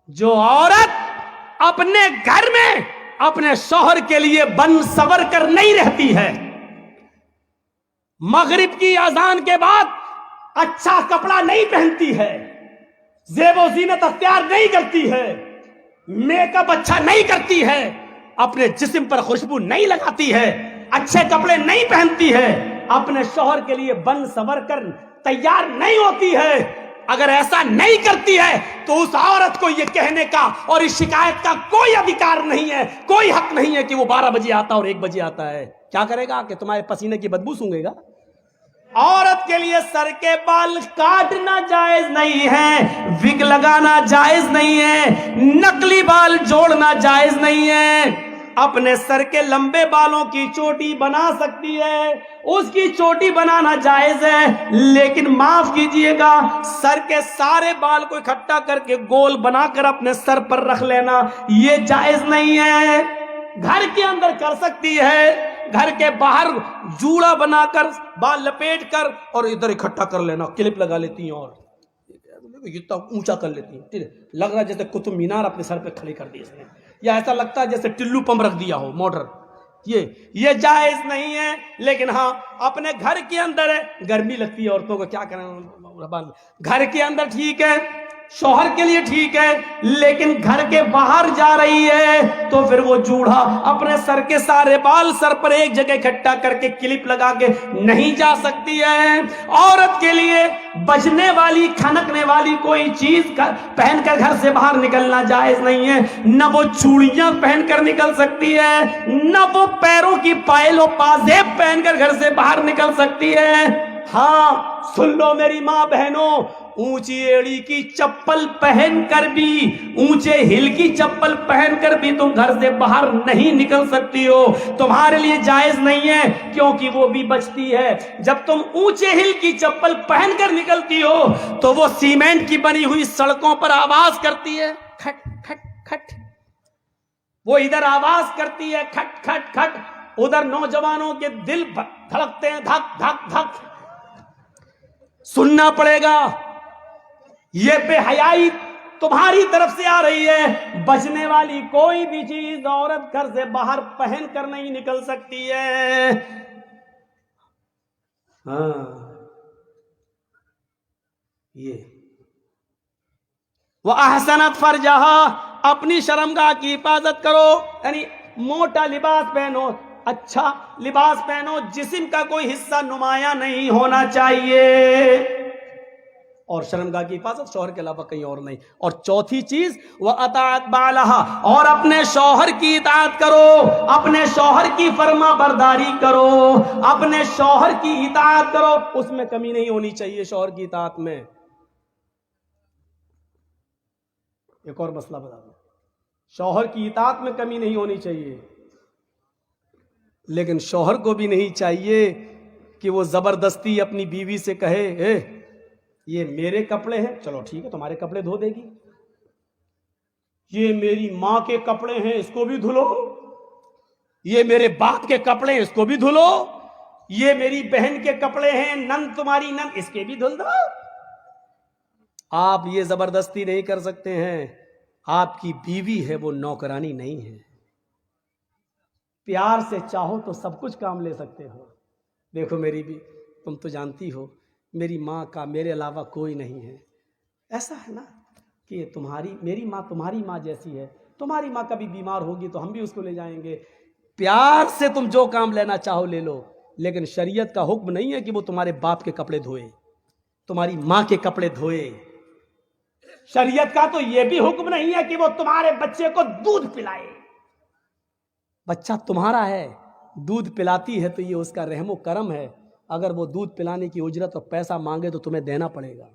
جو عورت اپنے گھر میں اپنے شوہر کے لیے بن سور کر نہیں رہتی ہے، مغرب کی اذان کے بعد اچھا کپڑا نہیں پہنتی ہے، زیب و زینت اختیار نہیں کرتی ہے، میک اپ اچھا نہیں کرتی ہے، اپنے جسم پر خوشبو نہیں لگاتی ہے، اچھے کپڑے نہیں پہنتی ہے، اپنے شوہر کے لیے بن سور کر تیار نہیں ہوتی ہے، اگر ایسا نہیں کرتی ہے تو اس عورت کو یہ کہنے کا اور اس شکایت کا کوئی ادھیکار نہیں ہے، کوئی حق نہیں ہے کہ وہ 12 بجے آتا اور 1 بجے آتا ہے۔ کیا کرے گا کہ تمہارے پسینے کی بدبو سونگے گا؟ عورت کے لیے سر کے بال کاٹنا جائز نہیں ہے، وگ لگانا جائز نہیں ہے، نقلی بال جوڑنا جائز نہیں ہے، اپنے سر کے لمبے بالوں کی چوٹی بنا سکتی ہے، اس کی چوٹی بنانا جائز ہے، لیکن معاف کیجئے گا سر کے سارے بال کو اکٹھا کر کے گول بنا کر اپنے سر پر رکھ لینا یہ جائز نہیں ہے۔ گھر کے اندر کر سکتی ہے، گھر کے باہر جوڑا بنا کر بال لپیٹ کر اور ادھر اکٹھا کر لینا، کلپ لگا لیتی ہیں اور اتنا اونچا کر لیتی ہیں، لگ رہا جیسے قطب مینار اپنے سر پہ کھڑی کر دی اس نے، یا ایسا لگتا ہے جیسے ٹلو پمپ رکھ دیا ہو موٹر۔ یہ جائز نہیں ہے، لیکن ہاں اپنے گھر کے اندر ہے، گرمی لگتی ہے عورتوں کو، کیا کریں، گھر کے اندر ٹھیک ہے، شوہر کے لیے ٹھیک ہے، لیکن گھر کے باہر جا رہی ہے تو پھر وہ جوڑا اپنے سر کے سارے بال سر پر ایک جگہ اکٹھا کر کے کلپ لگا کے نہیں جا سکتی ہے۔ عورت کے لیے بجنے والی کھنکنے والی کوئی چیز پہن کر گھر سے باہر نکلنا جائز نہیں ہے، نہ وہ چوڑیاں پہن کر نکل سکتی ہے، نہ وہ پیروں کی پائل و پازیب پہن کر گھر سے باہر نکل سکتی ہے۔ ہاں سن لو میری ماں بہنوں، اونچی ایڑی کی چپل پہن کر بھی، اونچے ہل کی چپل پہن کر بھی تم گھر سے باہر نہیں نکل سکتی ہو، تمہارے لیے جائز نہیں ہے، کیونکہ وہ بھی بچتی ہے۔ جب تم اونچے ہل کی چپل پہن کر نکلتی ہو تو وہ سیمنٹ کی بنی ہوئی سڑکوں پر آواز کرتی ہے، کھٹ کھٹ کھٹ، وہ ادھر آواز کرتی ہے کھٹ کھٹ کھٹ، ادھر نوجوانوں کے دل دھڑکتے ہیں دھک دھک دھک، سننا پڑے گا۔ یہ بے حیائی تمہاری طرف سے آ رہی ہے، بچنے والی کوئی بھی چیز عورت گھر سے باہر پہن کر نہیں نکل سکتی ہے۔ ہاں یہ وَأَحْسَنَتْ فَرْجَهَا، اپنی شرمگاہ کی حفاظت کرو، یعنی موٹا لباس پہنو، اچھا لباس پہنو، جسم کا کوئی حصہ نمایاں نہیں ہونا چاہیے، اور شرمگاہ کی حفاظت شوہر کے علاوہ کہیں اور نہیں۔ اور چوتھی چیز وَأَطَاعَتْ بَعْلَهَا، اور اپنے شوہر کی اطاعت کرو، اپنے شوہر کی فرما برداری کرو، اپنے شوہر کی اطاعت کرو، اس میں کمی نہیں ہونی چاہیے شوہر کی اطاعت میں۔ ایک اور مسئلہ بتا دوں، شوہر کی اطاعت میں کمی نہیں ہونی چاہیے، لیکن شوہر کو بھی نہیں چاہیے کہ وہ زبردستی اپنی بیوی سے کہے اے یہ میرے کپڑے ہیں، چلو ٹھیک ہے تمہارے کپڑے دھو دے گی، یہ میری ماں کے کپڑے ہیں اس کو بھی دھلو، یہ میرے باپ کے کپڑے ہیں اس کو بھی دھلو، یہ میری بہن کے کپڑے ہیں، نند تمہاری نند، اس کے بھی دھل دو۔ آپ یہ زبردستی نہیں کر سکتے ہیں، آپ کی بیوی ہے وہ نوکرانی نہیں ہے، پیار سے چاہو تو سب کچھ کام لے سکتے ہو۔ دیکھو میری بھی، تم تو جانتی ہو میری ماں کا میرے علاوہ کوئی نہیں ہے، ایسا ہے نا کہ میری ماں تمہاری ماں جیسی ہے، تمہاری ماں کبھی بیمار ہوگی تو ہم بھی اس کو لے جائیں گے، پیار سے تم جو کام لینا چاہو لے لو، لیکن شریعت کا حکم نہیں ہے کہ وہ تمہارے باپ کے کپڑے دھوئے، تمہاری ماں کے کپڑے دھوئے۔ شریعت کا تو یہ بھی حکم نہیں ہے کہ وہ تمہارے بچے کو دودھ پلائے، بچہ تمہارا ہے، دودھ پلاتی ہے تو یہ اس کا رحم و کرم ہے، اگر وہ دودھ پلانے کی اجرت اور پیسہ مانگے تو تمہیں دینا پڑے گا۔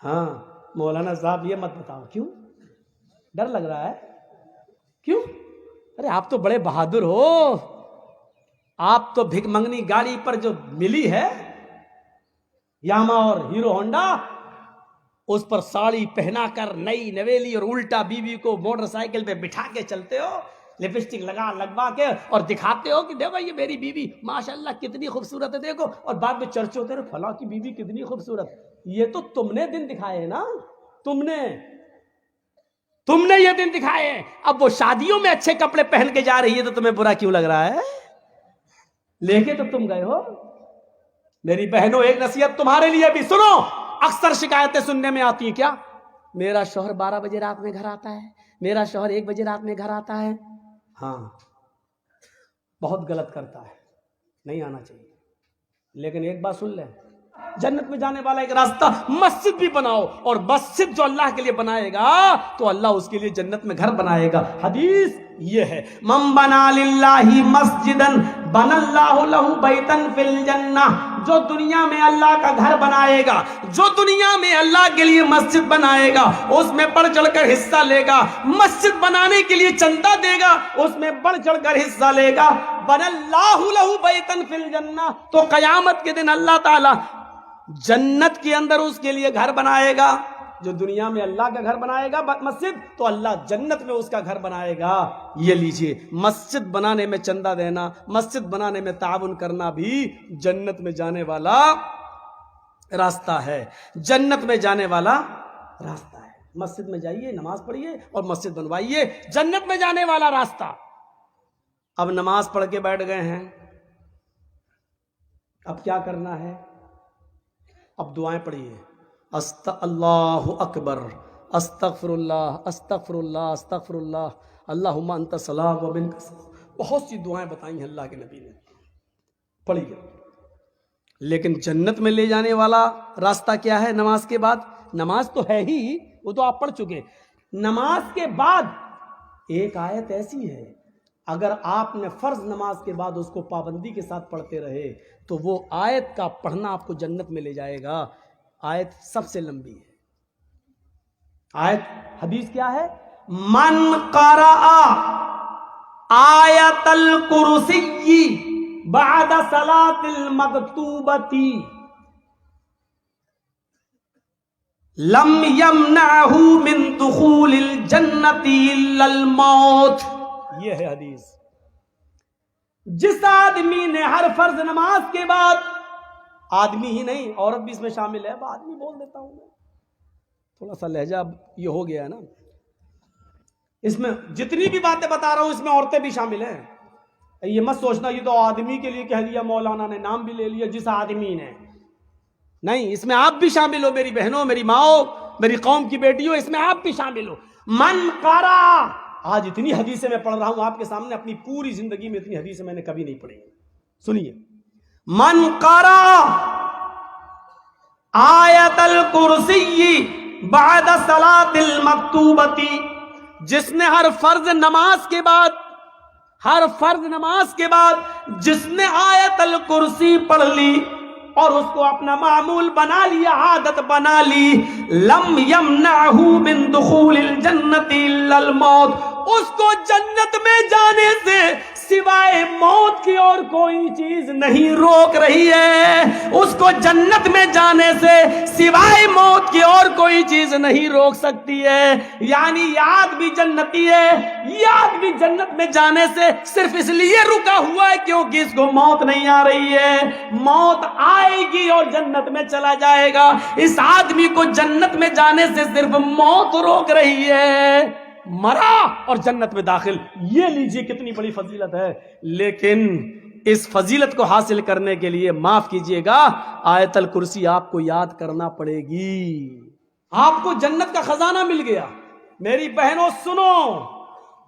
ہاں مولانا صاحب یہ مت بتاؤ، کیوں ڈر لگ رہا ہے؟ کیوں؟ ارے آپ تو بڑے بہادر ہو، آپ تو بھک منگنی گاڑی پر جو ملی ہے یاما اور ہیرو ہونڈا، اس پر ساڑی پہنا کر نئی نویلی اور الٹا بیوی کو موٹر سائیکل پہ بٹھا کے چلتے ہو، لپسٹک لگوا کے اور دکھاتے ہو کہ دیکھو یہ میری بیوی ماشاءاللہ کتنی خوبصورت ہے دیکھو، اور بعد میں چرچے ہوتے رہے فلاں کی بیوی کتنی خوبصورت۔ یہ تو تم نے دن دکھائے نا، تم نے، تم نے یہ دن دکھائے ہیں. اب وہ شادیوں میں اچھے کپڑے پہن کے جا رہی ہے تو تمہیں برا کیوں لگ رہا ہے؟ لے کے تو تم گئے ہو. میری بہنوں ایک نصیحت تمہارے لیے بھی سنو. اکثر شکایتیں سننے میں آتی ہیں کیا؟ میرا شوہر 12 بجے رات میں گھر آتا ہے, میرا شوہر 1 بجے رات میں گھر آتا ہے. ہاں بہت غلط کرتا ہے, نہیں آنا چاہیے. لیکن ایک بات سن لیں, جنت میں جانے والا ایک راستہ مسجد بھی بناؤ, اور مسجد جو اللہ کے لیے بنائے گا تو اللہ اس کے لیے جنت میں گھر بنائے گا. حدیث یہ ہے, من بنا للہ مسجدا بنا اللہ لہ بیتا فی الجنہ. جو دنیا میں اللہ کا گھر بنائے گا, جو دنیا میں اللہ کے لیے مسجد بنائے گا, اس میں بڑھ چڑھ کر حصہ لے گا, مسجد بنانے کے لیے چندہ دے گا, اس میں بڑھ چڑھ کر حصہ لے گا, بنا اللہ لہ بیتا فی الجنہ, تو قیامت کے دن اللہ تعالی جنت کے اندر اس کے لیے گھر بنائے گا. جو دنیا میں اللہ کا گھر بنائے گا مسجد, تو اللہ جنت میں اس کا گھر بنائے گا. یہ لیجئے, مسجد بنانے میں چندہ دینا, مسجد بنانے میں تعاون کرنا بھی جنت میں جانے والا راستہ ہے. جنت میں جانے والا راستہ ہے. مسجد میں جائیے, نماز پڑھیے اور مسجد بنوائیے, جنت میں جانے والا راستہ. اب نماز پڑھ کے بیٹھ گئے ہیں, اب کیا کرنا ہے؟ اب دعائیں پڑھیے. اللہ اکبر, استغفر اللہ, استغفر اللہ, استغفر اللہ, اللہم انت السلام و منک السلام. بہت سی دعائیں بتائی ہیں اللہ کے نبی نے, پڑھیے. لیکن جنت میں لے جانے والا راستہ کیا ہے نماز کے بعد؟ نماز تو ہے ہی, وہ تو آپ پڑھ چکے. نماز کے بعد ایک آیت ایسی ہے, اگر آپ نے فرض نماز کے بعد اس کو پابندی کے ساتھ پڑھتے رہے تو وہ آیت کا پڑھنا آپ کو جنت میں لے جائے گا. آیت سب سے لمبی ہے. آیت حدیث کیا ہے؟ من قرأ آیت الکرسی بعد صلاة المکتوبۃ لم یمنعہ من دخول الجنۃ الا الموت. یہ ہے حدیث. جس آدمی نے ہر فرض نماز کے بعد, آدمی ہی نہیں عورت بھی اس میں شامل ہے, اب آدمی بول دیتا ہوں میں, تھوڑا سا لہجہ یہ ہو گیا ہے نا, اس میں جتنی بھی باتیں بتا رہا ہوں اس میں عورتیں بھی شامل ہیں. یہ مت سوچنا یہ تو آدمی کے لیے کہہ دیا مولانا نے, نام بھی لے لیا جس آدمی نے, نہیں, اس میں آپ بھی شامل ہو میری بہنوں, میری ماؤں, میری قوم کی بیٹیوں, اس میں آپ بھی شامل ہو. من قرأ, آج اتنی حدیثیں میں پڑھ رہا ہوں آپ کے سامنے, اپنی پوری زندگی میں اتنی حدیثیں میں نے کبھی نہیں پڑھی. سنیے, من قرأ آیت الکرسی بعد صلاة المکتوبۃ, جس نے ہر فرض نماز کے بعد جس نے آیت الکرسی پڑھ لی اور اس کو اپنا معمول بنا لیا, عادت بنا لی, لم یمنعہ من دخول الجنۃ الا الموت, اس کو جنت میں جانے سے سوائے موت کی اور کوئی چیز نہیں روک رہی ہے. اس کو جنت میں جانے سے سوائے موت کی اور کوئی چیز نہیں روک سکتی ہے. یعنی یہ آدمی جنتی ہے, یہ آدمی جنت میں جانے سے صرف اس لیے رکا ہوا ہے کیونکہ اس کو موت نہیں آ رہی ہے. موت آئے گی اور جنت میں چلا جائے گا. اس آدمی کو جنت میں جانے سے صرف موت روک رہی ہے, مرا اور جنت میں داخل. یہ لیجئے کتنی بڑی فضیلت ہے. لیکن اس فضیلت کو حاصل کرنے کے لیے معاف کیجئے گا, آیت الکرسی آپ کو یاد کرنا پڑے گی. آپ کو جنت کا خزانہ مل گیا. میری بہنوں سنو,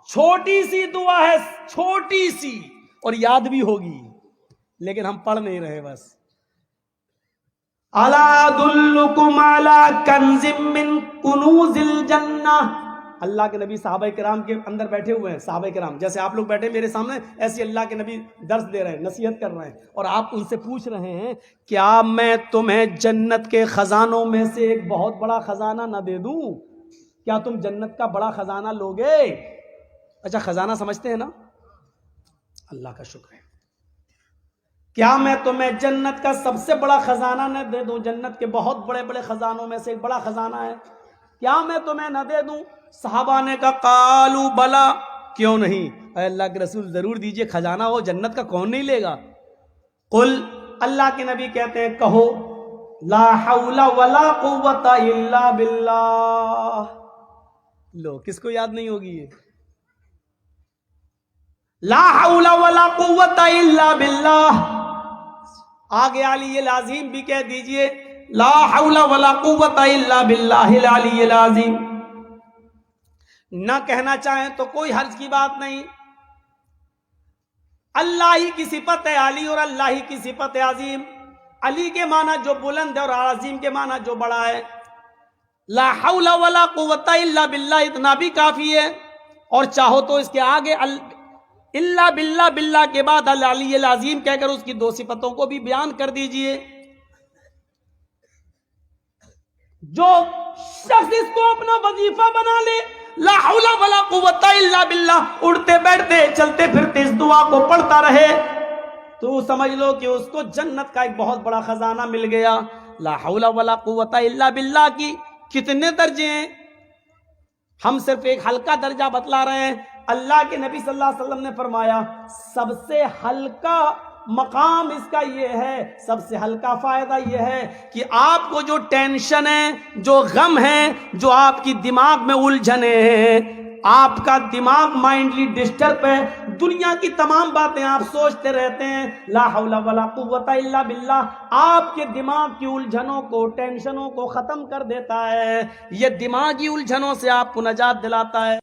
چھوٹی سی دعا ہے, چھوٹی سی, اور یاد بھی ہوگی, لیکن ہم پڑھ نہیں رہے. بس الا ادلکم علی کنز من کنوز الجنہ. اللہ کے نبی صحابہ کرام کے اندر بیٹھے ہوئے ہیں, صحابہ کرام جیسے آپ لوگ بیٹھے میرے سامنے, ایسے اللہ کے نبی درس دے رہے ہیں, نصیحت کر رہے ہیں, اور آپ ان سے پوچھ رہے ہیں کیا میں تمہیں جنت کے خزانوں میں سے ایک بہت بڑا خزانہ نہ دے دوں؟ کیا تم جنت کا بڑا خزانہ لوگے؟ اچھا خزانہ سمجھتے ہیں نا, اللہ کا شکر ہے. کیا میں تمہیں جنت کا سب سے بڑا خزانہ نہ دے دوں؟ جنت کے بہت بڑے بڑے خزانوں میں سے ایک بڑا خزانہ ہے, کیا میں تمہیں نہ دے دوں؟ صحابہ نے کہا قالوا بلا, کیوں نہیں, اے اللہ کے رسول ضرور دیجئے, خزانہ ہو جنت کا کون نہیں لے گا. قل, اللہ کے نبی کہتے ہیں کہو, لا حول ولا قوت الا باللہ, لو کس کو یاد نہیں ہوگی یہ؟ لا حول ولا قوت الا باللہ. آگے علی العظیم بھی کہہ دیجئے لا حول ولا قوت الا باللہ العلی العظیم. نہ کہنا چاہیں تو کوئی حرج کی بات نہیں. اللہ ہی کی صفت ہے علی اور اللہ ہی کی صفت ہے عظیم. علی کے معنی جو بلند ہے اور عظیم کے معنی جو بڑا ہے. لا حول ولا قوت الا باللہ اتنا بھی کافی ہے. اور چاہو تو اس کے آگے الا باللہ باللہ کے بعد العلی العظیم کہہ کر اس کی دو صفتوں کو بھی بیان کر دیجئے. جو شخص اس کو اپنا وظیفہ بنا لے لا حول ولا قوت الا باللہ اڑتے بیٹھتے چلتے پھرتے اس دعا کو پڑھتا رہے تو سمجھ لو کہ اس کو جنت کا ایک بہت بڑا خزانہ مل گیا. لا حول ولا قوت الا باللہ کی کتنے درجے ہیں؟ ہم صرف ایک ہلکا درجہ بتلا رہے ہیں. اللہ کے نبی صلی اللہ علیہ وسلم نے فرمایا سب سے ہلکا مقام اس کا یہ ہے, سب سے ہلکا فائدہ یہ ہے کہ آپ کو جو ٹینشن ہے, جو غم ہے, جو آپ کی دماغ میں الجھنے ہیں, آپ کا دماغ مائنڈلی ڈسٹرب ہے, دنیا کی تمام باتیں آپ سوچتے رہتے ہیں, لا حول ولا قوت الا باللہ آپ کے دماغ کی الجھنوں کو, ٹینشنوں کو ختم کر دیتا ہے. یہ دماغی الجھنوں سے آپ کو نجات دلاتا ہے.